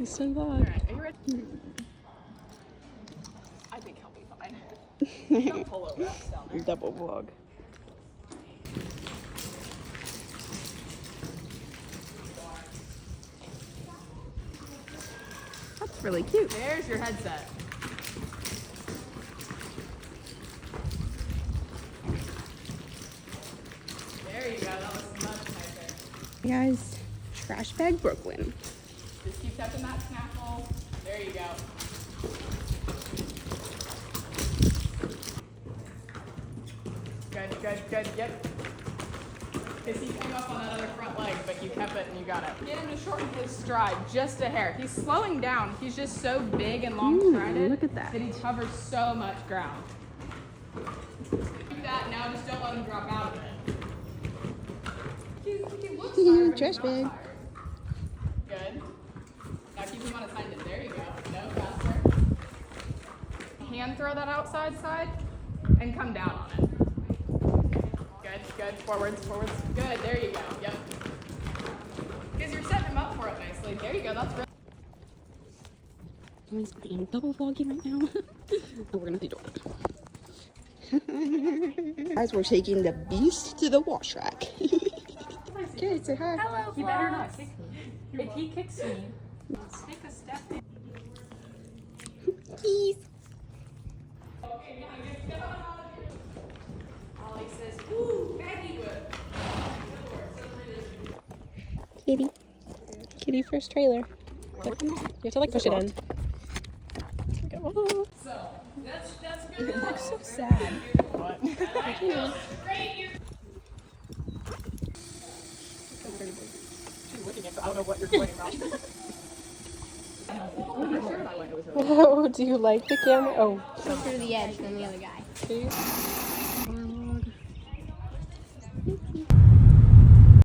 He's done vlog. Alright, are you ready? I think he'll be fine. Don't pull over us down there. Double vlog. That's really cute. There's your headset. There you go, that was much nicer. Hey guys, Trash Bag Brooklyn. Just keep touching that snaffle. There you go. Good, good, good, yep. Because he came up on that other front leg, but you kept it and you got it. Get him to shorten his stride just a hair. He's slowing down. He's just so big and long strided. Look at that. That he covers so much ground. Keep that now, just don't let him drop out of it. He looks tired, but Trash he's not bag. tired. Good. Now keep him on his hind end. There you go. No, faster. Hand throw that outside side and come down on it. Good, good. Forwards, forwards. Good, there you go. Yep. Because you're setting him up for it nicely. There you go. That's really He's being double vlogging right now. But we're gonna do it. Guys, we're taking the beast to the wash rack. Okay, say hi. Hello, you better not kick me. If he kicks me, take a step in. Keys. Ollie says, ooh, baggy whip. Kitty. Kitty first trailer. You have to like push it in. Oh, So, that's good. you look so sad. What? She's looking at, I don't know what you're pointing about. Oh, do you like the camera? Oh, Closer to the edge than the other guy. see?